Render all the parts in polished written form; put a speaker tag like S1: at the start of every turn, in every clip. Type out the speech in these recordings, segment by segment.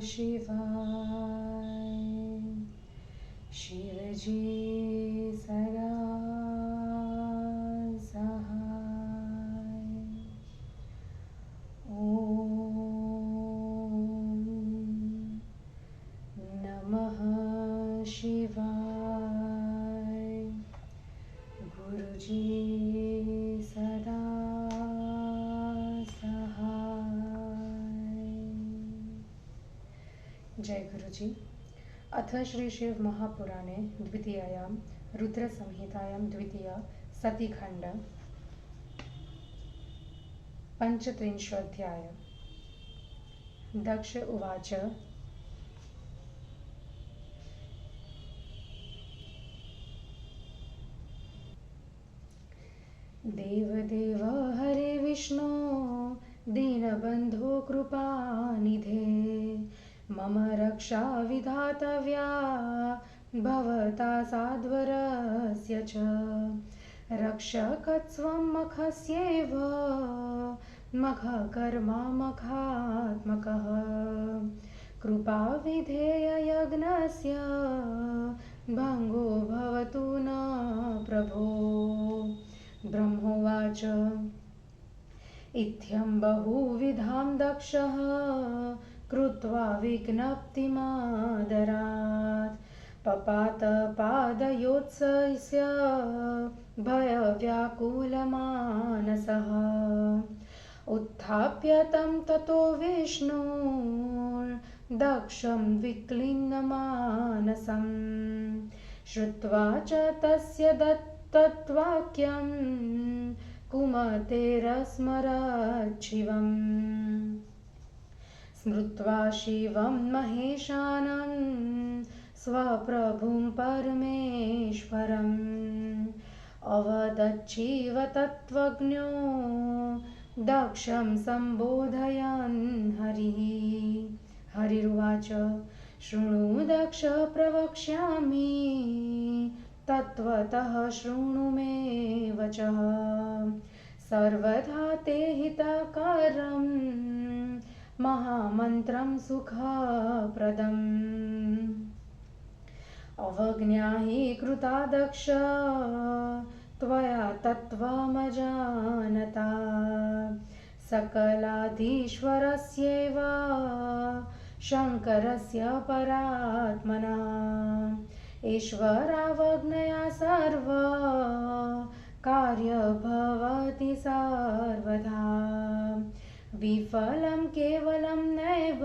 S1: शिवाय। शिवजी सदा सहाय। ओम नमः शिवाय। गुरुजी सदा सहाय। जय गुरुजी। अथ श्री शिव महापुराणे द्वितीयायां रुद्रसंहितायां द्वितीय सतीखण्ड पंचत्रिंशोऽध्याय। दक्ष उवाच देवदेव हरे विष्णु दीनबन्धो कृपानिधे मम रक्षा विधातव्या भवता साध्वरस्य च रक्षकत्वं मखस्यैव मखकर्मा मखात्मकः कृपाविधेययज्ञस्य भङ्गो भवतु न प्रभो। ब्रह्मोवाच इत्थं बहुविधां दक्षः कृत्वा विज्ञप्तिमादरात् पपात पादयोत्सस्य भयव्याकुलमानसः उत्थाप्य तं ततो विष्णुर्दक्षं विक्लिन्नमानसं श्रुत्वा च तस्य तत्वाक्यं कुमतेरस्मरच्छिवम् स्मृत्वा शिवं महेशानं स्वप्रभुं परमेश्वरम् अवदच्छिव तत्त्वज्ञो दक्षं सम्बोधयन् हरिः। हरिरुवाच शृणु दक्ष प्रवक्ष्यामि तत्त्वतः शृणु मे वचः सर्वदा ते हितकरं महामन्त्रं सुखप्रदम् अवज्ञा हि कृता दक्ष त्वया तत्त्वमजानता सकलाधीश्वरस्यैव शङ्करस्य परात्मना ईश्वरावज्ञया सर्व कार्य भवति सर्वदा विफलं केवलं नैव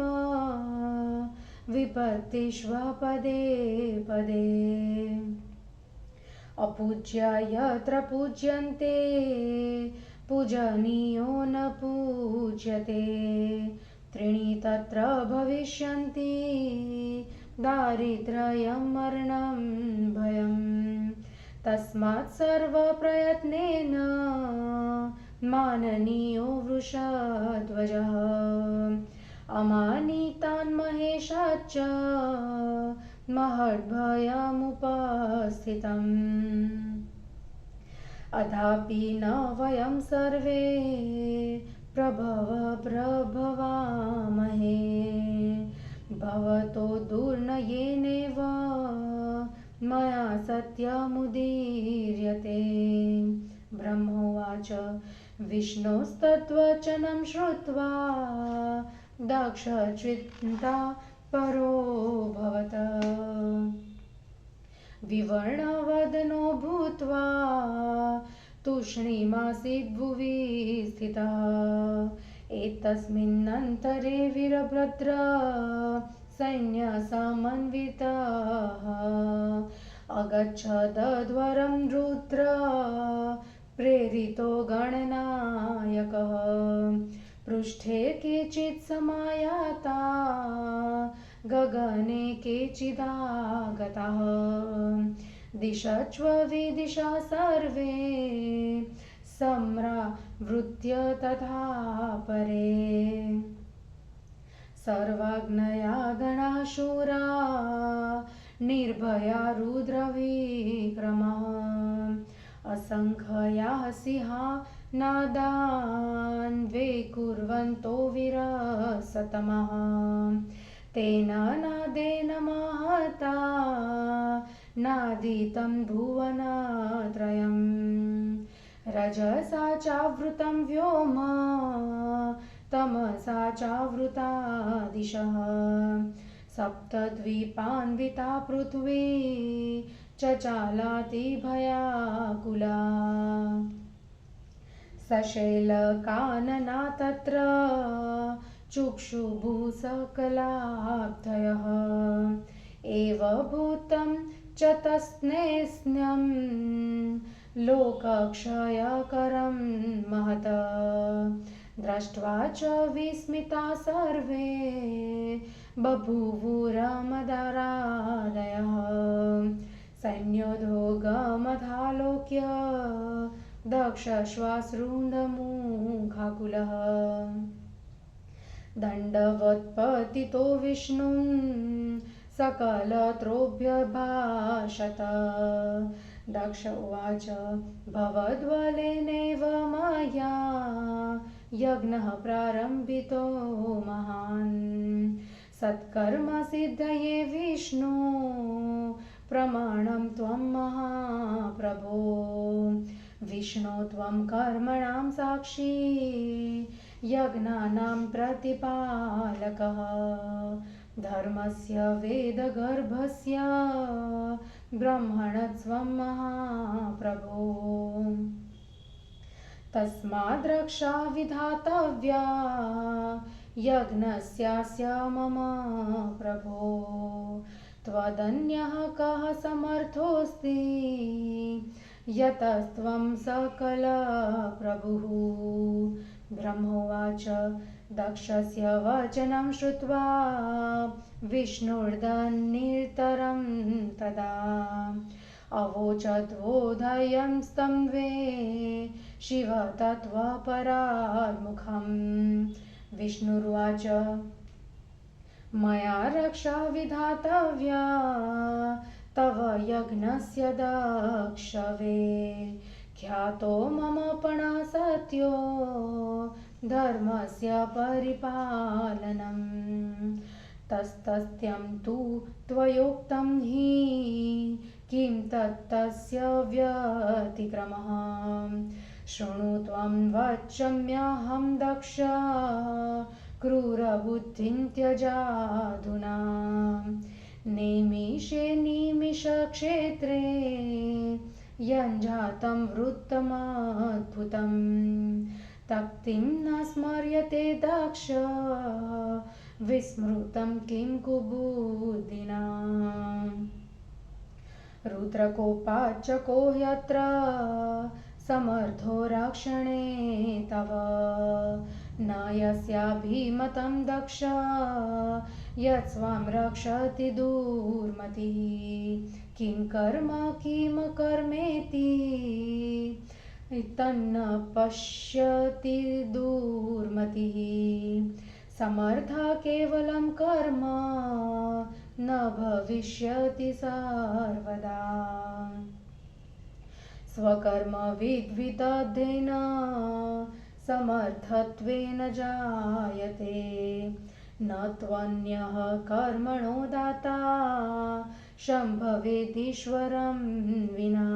S1: विपत्तिष्व पदे पदे अपूज्य यत्र पूज्यन्ते पूजनीयो न पूज्यते त्रीणि तत्र भविष्यन्ति दारिद्र्यं मरणं भयम् तस्मात् सर्वप्रयत्नेन माननीयो वृषध्वजः अमानितान् महेशाच्च महद्भयमुपस्थितम् अथापि न वयं सर्वे प्रभवामहे भवतो दुर्नयेनैव मया सत्यमुदीर्यते। ब्रह्मोवाच विष्णोस्तद्वचनं श्रुत्वा दक्ष चिन्ता परोऽभवत् विवर्णवदनो भूत्वा तूष्णीमासीत् भुवि स्थितः एतस्मिन्नन्तरे वीरभद्र सैन्यसमन्वितः अगच्छदध्वरं रुद्र प्रेरितो गणनायकः पृष्ठे केचित् समायाता गगने केचिदागताः दिशच्व विदिशा सर्वे सम्रावृत्य तथा परे सर्वाग्नया गणाशूरा निर्भया रुद्रविक्रमः असंख्याः सिंहा नादान् वे कुर्वन्तो विरसतमः तेन नादेन महता नादितं भुवनत्रयम् रजसा चावृतं व्योम तमसा चावृता दिशः सप्तद्वीपान्विता पृथ्वी चचालाति भयाकुला सशैलकानना तत्र चुक्षुभुसकलाब्धयः एव भूतं च तस्नेस्न्यं लोकक्षयकरं महत् दृष्ट्वा च विस्मिता सर्वे बभूवुरमदारादयः सैन्योद्योगमधालोक्य दक्षश्वासृन्दमुखाकुलः दण्डवत्पतितो विष्णुं सकलत्रोऽभ्यभाषत दक्ष उवाच भवद्बलेनैव मया यज्ञः प्रारम्भितो महान् सत्कर्मसिद्धये विष्णु प्रमाणं त्वं महाप्रभो विष्णो त्वं कर्मणां साक्षी यज्ञानां प्रतिपालकः धर्मस्य वेदगर्भस्य ब्रह्मणस्त्वं महाप्रभो तस्माद् रक्षा विधातव्या यज्ञस्यास्य मम प्रभो त्वदन्यः कः समर्थोऽस्ति यतस्त्वं सकलप्रभुः ब्रह्मोवाच दक्षस्य वचनं श्रुत्वा विष्णुर्दन्निर्तरं तदा अवोचद्वोधयं स्तं द्वे शिव तत्त्वपरार्मुखम् विष्णुर्वाच मया रक्षा विधातव्या तव यज्ञस्य दक्षवे ख्यातो मम पणः सत्यो धर्मस्य परिपालनम् तस्तस्त्यं तु त्वयोक्तं हि किं तत्तस्य व्यतिक्रमः शृणु त्वं वच्म्यहं दक्ष क्रूरबुद्धिं त्यजाधुना निमिषे निमिषक्षेत्रे यञ्जातं वृत्तमद्भुतं तक्तिं न स्मर्यते दक्ष विस्मृतं किं कुबुद्धिना रुद्रकोपाच्चको यत्र समर्थो रक्षणे तव न यस्याभिमतं दक्ष यत्स्वां रक्षति दुर्मतिः किं कर्म किं कर्मेति तन्न पश्यति दुर्मतिः समर्थः केवलं कर्म न भविष्यति सर्वदा स्वकर्म विद्वितद्धेन समर्थत्वेन जायते न त्वन्यः कर्मणो दाता शम्भवेदीश्वरं विना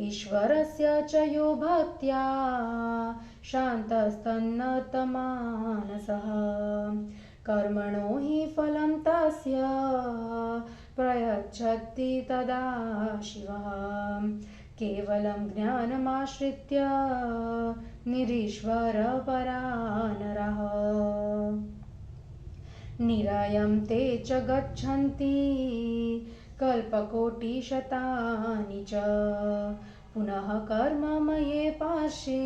S1: ईश्वरस्य च यो भक्त्या शान्तस्तन्नतमानसः कर्मणो हि फलं तस्य प्रयच्छति तदा शिवः केवलं ज्ञानमाश्रित्य निरीश्वरपरा नरः निरायं ते च गच्छन्ति कल्पकोटिशतानि च पुनः कर्ममये पार्श्वे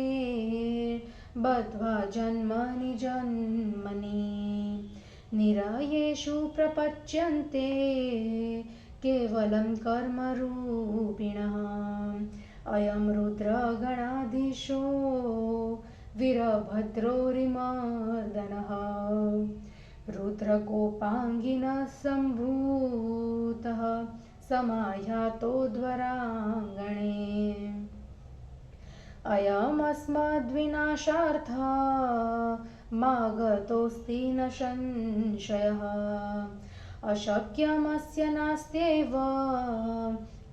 S1: बद्ध्वा जन्मनि जन्मनि निरायेषु प्रपच्यन्ते केवलं कर्मरूपिणः अयं रुद्रगणाधीशो वीरभद्रोरिमर्दनः रुद्रकोपाङ्गिनः सम्भूतः समायातो द्वाराङ्गणे अयमस्मद्विनाशार्थः मा गतोऽस्ति न संशयः अशक्यमस्य नास्त्येव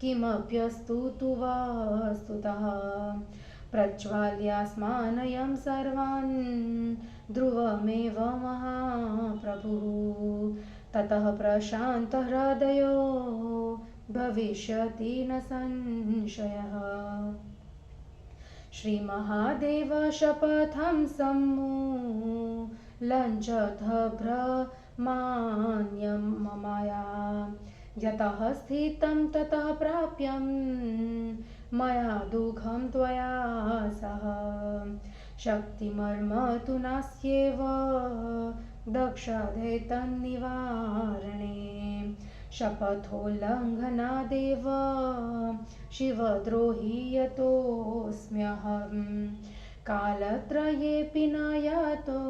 S1: किमप्यस्तु तु वस्तुतः प्रज्वाल्यास्मानयं सर्वान् ध्रुवमेव महाप्रभुः ततः प्रशान्तहृदयो भविष्यति न संशयः। श्रीमहादेव शपथं सम्मूलञ्चथ भ्रमाण्यं ममाया यतः स्थितं ततः प्राप्यं मया दुःखं त्वया सह शक्तिमर्म तु नास्त्येव दक्षते तन्निवारणे शपथोल्लङ्घनादेव शिवद्रोही यतोऽस्म्यहं कालत्रयेऽपि न यातो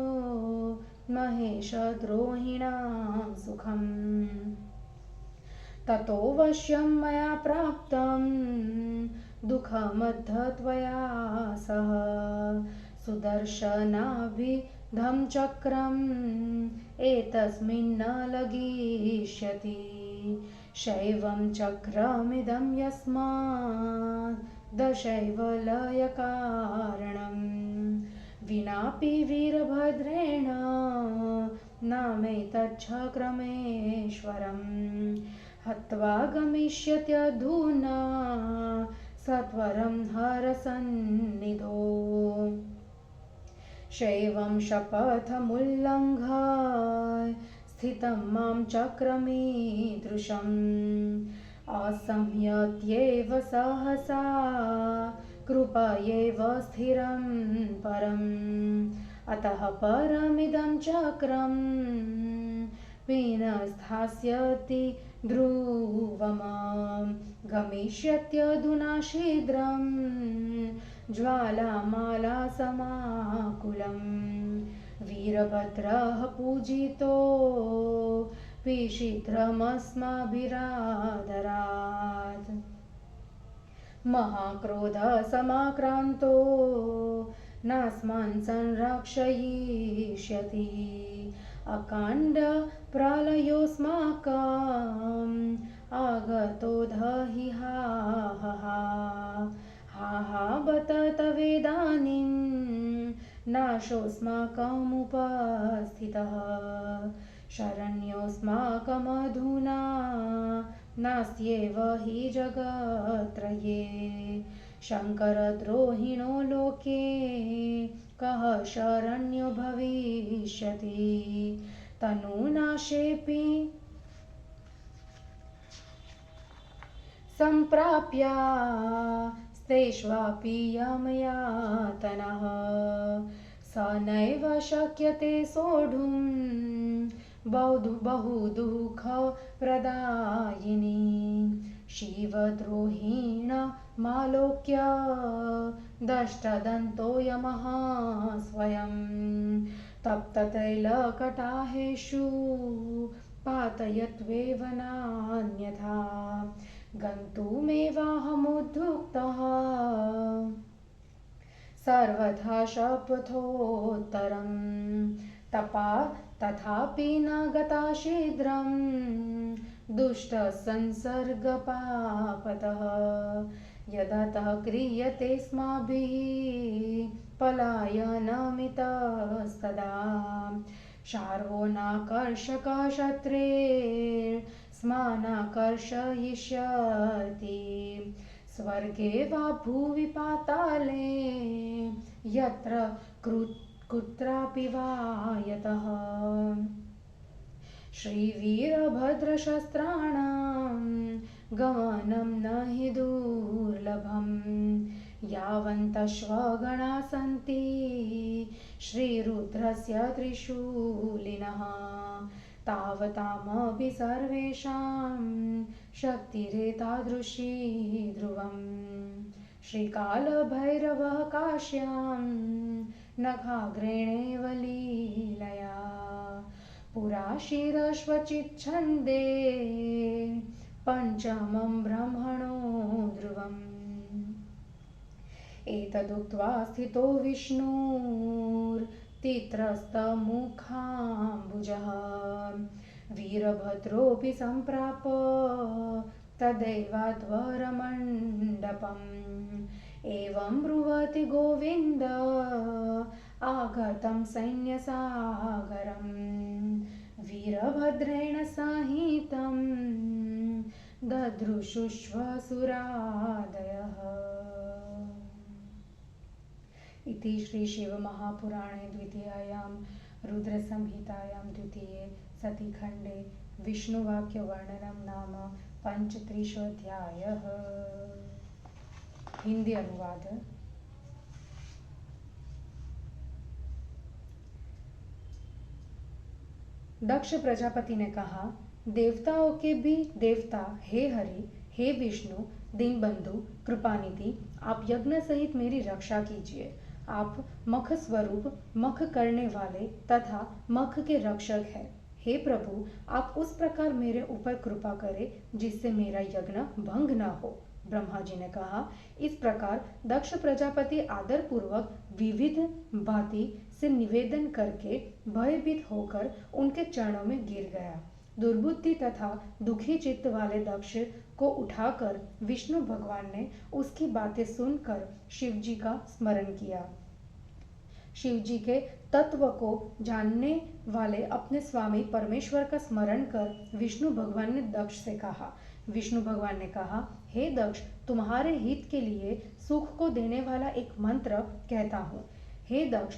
S1: महेशद्रोहिणां सुखम् ततोऽवश्यं मया प्राप्तं दुःखमद्ध त्वया सह सुदर्शनाभिधं चक्रम् एतस्मिन् न लगिष्यति शैवं चक्रमिदं यस्मात् दशैव लयकारणं विनापि वीरभद्रेण नामेतच्चक्रमेश्वरम् हत्वा गमिष्यत्यधुना सत्वरं हरसन्निधौ शैवं शपथमुल्लङ्घ्य स्थितं मां चक्रमीदृशम् असंयत्येव सहसा कृपयैव स्थिरं परम् अतः परमिदं चक्रं विनस्थास्यति ध्रुवम् गमिष्यत्यधुना शीघ्रं ज्वालामालासमाकुलम् वीरभद्रः पूजितो शीघ्रमस्माभिरादरात् महाक्रोधसमाक्रान्तो नास्मान् संरक्षयिष्यति अकाण्ड प्रलयोऽस्माकम् आगतो दहि हा बत तवेदानीं नाशोऽस्माकमुपस्थितः शरण्योऽस्माकमधुना नास्त्येव हि जगत्त्रये शङ्करद्रोहिणो लोके कः शरण्यो भविष्यति तनूनाशेऽपि सम्प्राप्यास्तेष्वापि यमयातनः स नैव शक्यते सोढुं बहुदुःखप्रदायिनी शिवद्रोहिणमालोक्य दष्टदन्तो यमः स्वयं तप्ततैलकटाहेषु पातयत्वेव नान्यथा गन्तुमेवाहमुद्युक्तः सर्वथा शपथोत्तरं तथापि न गता शीघ्रं दुष्टसंसर्गपापतः यदतः क्रियते स्माभिः पलायनमितस्तदा शार्वो नाकर्षकः शत्रेर्स्मानाकर्षयिष्यति स्वर्गे वा भुवि पाताले यत्र कुत्रापि वा यतः श्रीवीरभद्रशस्त्राणां गमनं न हि दुर्लभम् यावन्तश्वगणा सन्ति श्रीरुद्रस्य त्रिशूलिनः तावतामपि सर्वेषां शक्तिरेतादृशी ध्रुवम् श्रीकालभैरवः काश्यां नखाग्रेणेव लीलया पुरा शिरश्वचिच्छन्दे पञ्चमं ब्रह्मणो ध्रुवम् एतदुक्त्वा स्थितो विष्णुर्तित्रस्तमुखाम्बुजः वीरभद्रोऽपि सम्प्राप तदैवाध्वरमण्डपम् एवं ब्रुवति गोविन्द आगतं सैन्यसागरम् वीरभद्रेण सहितं ददृशुष्वसुरादयः। इति श्री शिवमहापुराणे द्वितीयायां रुद्रसंहितायां द्वितीये सतिखण्डे विष्णुवाक्यवर्णनं नाम पंचत्रिंशोऽध्यायः। हिंदी अनुवाद। दक्ष प्रजापति ने कहा, देवताओं के भी देवता हे हरि, हे विष्णु, दीनबंधु, कृपानिधि, आप यज्ञ सहित मेरी रक्षा कीजिए। आप मख स्वरूप, मख करने वाले तथा मख के रक्षक हैं। हे प्रभु, आप उस प्रकार मेरे ऊपर कृपा करें जिससे मेरा यज्ञ भंग न हो। ब्रह्मा जी ने कहा। इस प्रकार दक्ष प्रजापति आदर पूर्वक विविध भांति से निवेदन करके भयभीत होकर उनके चरणों में गिर गया। दुर्बुद्धि तथा दुखी चित्त वाले दक्ष को उठाकर विष्णु भगवान ने उसकी बातें सुनकर शिव जी का स्मरण किया। शिव जी के तत्व को जानने वाले अपने स्वामी परमेश्वर का स्मरण कर विष्णु भगवान ने दक्ष से कहा। विष्णु भगवान ने कहा, हे दक्ष, तुम्हारे हित के लिए सुख को देने वाला एक मंत्र कहता हूँ। हे दक्ष,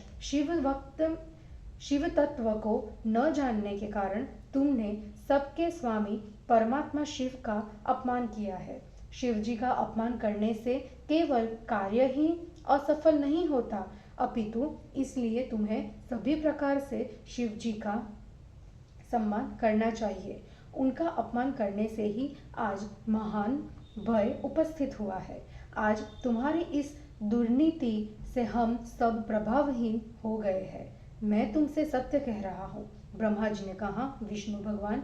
S1: शिव तत्व को न जानने के कारण तुमने सबके स्वामी परमात्मा शिव का अपमान किया है। शिव जी का अपमान करने से केवल कार्य ही असफल नहीं होता, अपितु इसलिए तुम्हें सभी प्रकार से शिव जी का सम्मान करना चाहिए। उनका अपमान करने से ही आज महान भय उपस्थित हुआ है। आज तुम्हारी इस दुर्नीति से हम सब प्रभावहीन हो गए हैं। मैं तुमसे सत्य कह रहा हूँ। ब्रह्मा जी ने कहा। विष्णु भगवान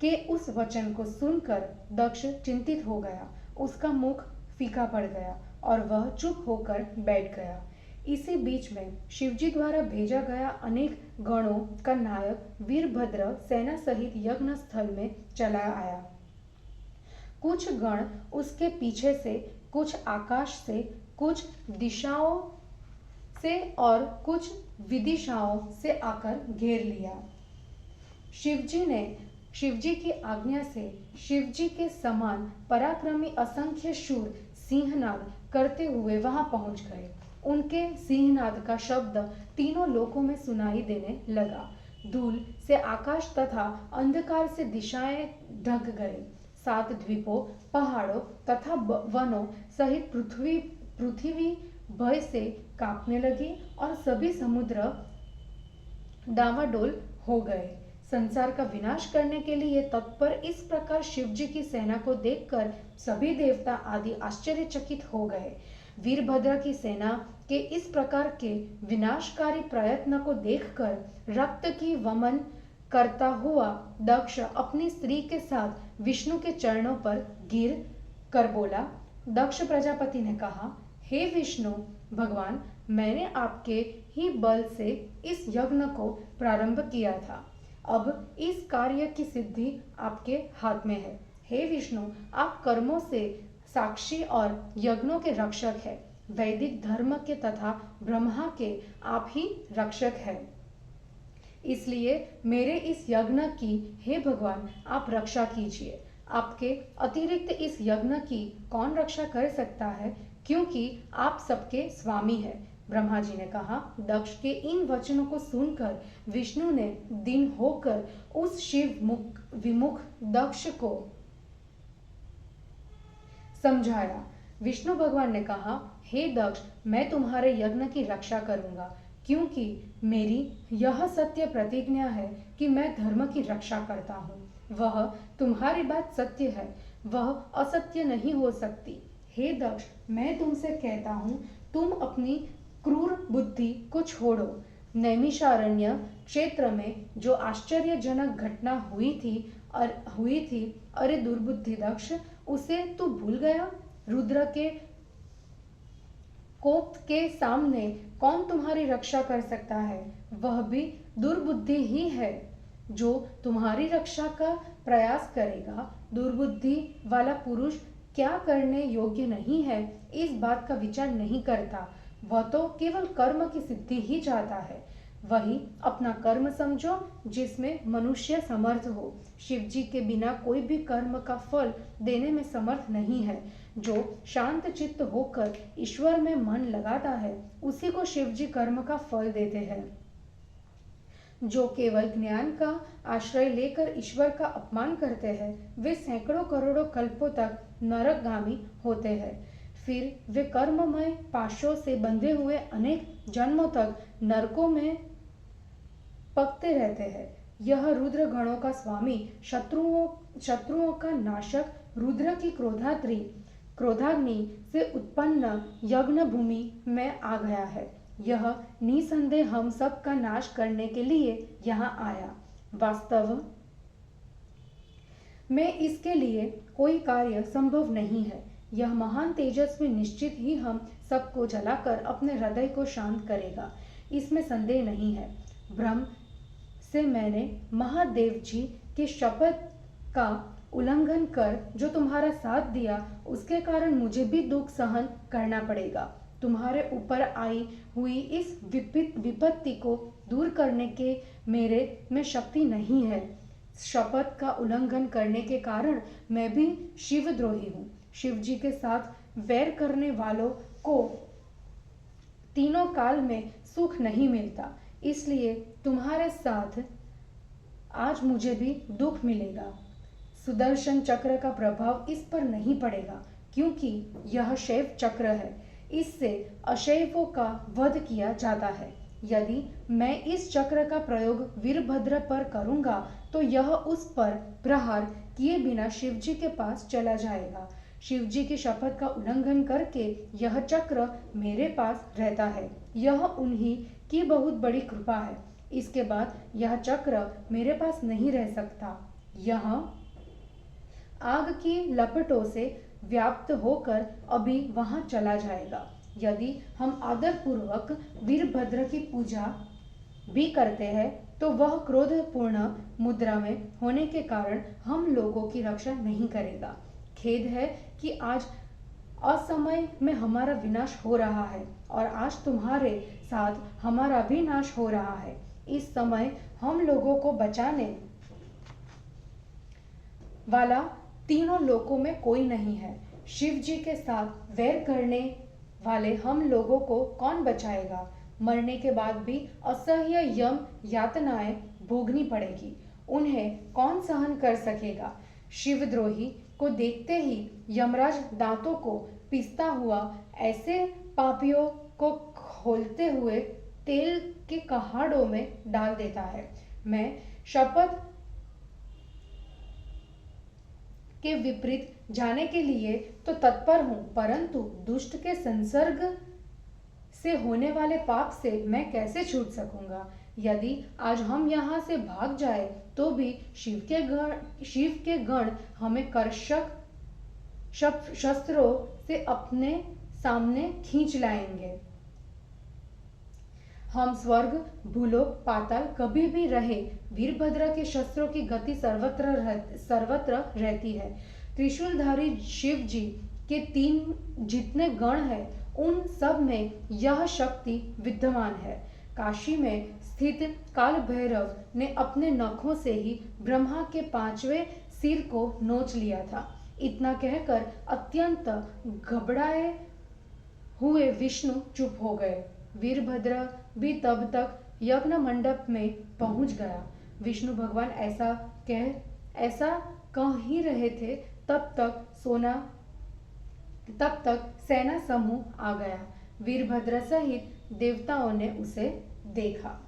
S1: के उस वचन को सुनकर दक्ष चिंतित हो गया। उसका मुख फीका पड़ गया और वह चुप होकर बैठ गया। इसी बीच में शिवजी द्वारा भेजा गया अनेक गणों का नायक वीरभद्र सेना सहित यज्ञ स्थल में चला आया। कुछ गण उसके पीछे से, कुछ आकाश से, कुछ दिशाओं से और कुछ विदिशाओं से आकर घेर लिया। शिवजी की आज्ञा से शिवजी के समान पराक्रमी असंख्य शूर सिंहनाद करते हुए वहां पहुंच गए। उनके सिंहनाद का शब्द तीनों लोकों में सुनाई देने लगा। धूल से आकाश तथा अंधकार से दिशाएं ढक गए। 7 द्वीपों, पहाड़ों तथा वनों सहित पृथ्वी भय से कांपने लगी और सभी समुद्र डावाडोल हो गए। संसार का विनाश करने के लिए तत्पर इस प्रकार शिवजी की सेना को देखकर सभी देवता आदि आश्चर्यचकित हो गए। वीरभद्र की सेना के इस प्रकार के विनाशकारी प्रयत्न को देखकर रक्त की वमन करता हुआ दक्ष अपनी स्त्री के साथ विष्णु के चरणों पर गिर कर बोला। दक्ष प्रजापति ने कहा, हे विष्णु भगवान, मैंने आपके ही बल से इस यज्ञ को प्रारंभ किया था। अब इस कार्य की सिद्धि आपके हाथ में है। हे विष्णु, आप कर्मों से साक्षी और यज्ञों के रक्षक हैं। वैदिक धर्म के तथा ब्रह्मा के आप ही रक्षक हैं। इसलिए मेरे इस यज्ञ की हे भगवान आप रक्षा कीजिए। आपके अतिरिक्त इस यज्ञ की कौन रक्षा कर सकता है, क्योंकि आप सबके स्वामी हैं। ब्रह्मा जी ने कहा। दक्ष के इन वचनों को सुनकर विष्णु ने दीन होकर उस शिव विमुख दक्ष को समझाया। विष्णु भगवान ने कहा, हे दक्ष, मैं तुम्हारे यज्ञ की रक्षा करूंगा, क्योंकि मेरी यह सत्य प्रतिज्ञा है कि मैं धर्म की रक्षा करता हूँ। वह तुम्हारी बात सत्य है, वह असत्य नहीं हो सकती। हे दक्ष, मैं तुमसे कहता हूँ, तुम अपनी क्रूर बुद्धि को छोड़ो। नैमिषारण्य क्षेत्र में जो आश्चर्यजनक घटना हुई थी, अरे दुर्बुद्धि दक्ष, उसे तू भूल गया? रुद्र के कोप के सामने कौन तुम्हारी रक्षा कर सकता है? वह भी दुर्बुद्धि ही है। जो तुम्हारी रक्षा का प्रयास करेगा, दुर्बुद्धि वाला पुरुष क्या करने योग्य नहीं है, इस बात का विचार नहीं करता। वह तो केवल कर्म की सिद्धि ही चाहता है। वही अपना कर्म समझो जिसमें मनुष्य समर्थ हो। शिव जी के बिना कोई भी कर्म का फल देने में समर्थ नहीं है। जो शांत चित्त होकर ईश्वर में मन लगाता है, उसी को शिव जी कर्म का फल देते हैं। जो केवल ज्ञान का आश्रय लेकर ईश्वर का अपमान करते हैं, वे सैकड़ों करोड़ों कल्पों तक नरकगामी होते हैं। फिर वे कर्ममय पाशों से बंधे हुए अनेक जन्मों तक नरकों में पकते रहते हैं। यह रुद्र गणों का स्वामी, शत्रुओं का नाशक, रुद्र की क्रोधाग्नि से उत्पन्न यज्ञ भूमि में आ गया है। यह निसंदेह हम सब का नाश करने के लिए यहाँ आया। वास्तव में इसके लिए कोई कार्य संभव नहीं है। यह महान तेजस्वी निश्चित ही हम सबको जलाकर अपने हृदय को शांत करेगा, इसमें संदेह नहीं है। ब्रह्म से मैंने महादेव जी के शपथ का उल्लंघन कर जो तुम्हारा साथ दिया, उसके कारण मुझे भी दुख सहन करना पड़ेगा। तुम्हारे ऊपर आई हुई इस विपत्ति को दूर करने के मेरे में शक्ति नहीं है। शपथ का उल्लंघन करने के कारण मैं भी शिवद्रोही हूँ। शिव जी के साथ वैर करने वालों को तीनों काल में सुख नहीं मिलता, इसलिए तुम्हारे साथ आज मुझे भी दुख मिलेगा। सुदर्शन चक्र का प्रभाव इस पर नहीं पड़ेगा, क्योंकि यह शैव चक्र है। इससे अशैवों का वध किया जाता है। यदि मैं इस चक्र का प्रयोग वीरभद्र पर करूंगा, तो यह उस पर प्रहार किए बिना शिवजी के पास चला जाएगा। शिवजी की शपथ का उल्लंघन करके यह चक्र मेरे पास रहता है। यह उन्हीं की बहुत बड़ी कृपा है। इसके बाद यह चक्र मेरे पास नहीं रह सकता। यह आग की लपटों से व्याप्त होकर अभी वहां चला जाएगा। यदि हम आदरपूर्वक वीरभद्र की पूजा भी करते हैं, तो वह क्रोधपूर्ण मुद्रा में होने के कारण हम लोगों की रक्षा नहीं करेगा। खेद है कि आज असमय में हमारा विनाश हो रहा है और आज तुम्हारे साथ हमारा भी नाश हो रहा है। इस समय हम लोगों को बचाने वाला तीनों लोकों में कोई नहीं है। शिव जी के साथ वैर करने वाले हम लोगों को कौन बचाएगा? मरने के बाद भी असह्य यम यातनाएं भोगनी पड़ेगी। उन्हें कौन सहन कर सकेगा? शिवद्रोही को देखते ही यमराज दांतों को पीसता हुआ ऐसे पापियों को खोलते हुए तेल के कहाड़ों में डाल देता है। मैं शपथ के विपरीत जाने के लिए तो तत्पर हूं, परंतु दुष्ट के संसर्ग से होने वाले पाप से मैं कैसे छूट सकूंगा? यदि आज हम यहाँ से भाग जाए, तो भी शिव के गण हमें कर्षक शस्त्रों से अपने सामने खींच लाएंगे। हम स्वर्ग, भूलोक, पाताल कभी भी रहे, वीरभद्र के शस्त्रों की गति सर्वत्र रहती है। त्रिशूलधारी शिव जी के 3 जितने गण हैं, उन सब में यह शक्ति विद्यमान है। काशी में स्थित काल भैरव ने अपने नखों से ही ब्रह्मा के 5वें सिर को नोच लिया था। इतना कहकर अत्यंत घबराए हुए विष्णु चुप हो गए। वीरभद्र भी तब तक यज्ञ मंडप में पहुंच गया। विष्णु भगवान ऐसा कह ही रहे थे, तब तक सेना समूह आ गया। वीरभद्र सहित देवताओं ने उसे देखा।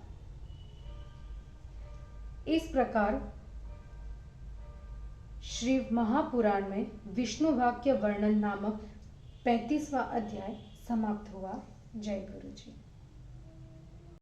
S1: इस प्रकार श्री महापुराण में विष्णु वाक्य वर्णन नामक 35वां अध्याय समाप्त हुआ। जय गुरु जी।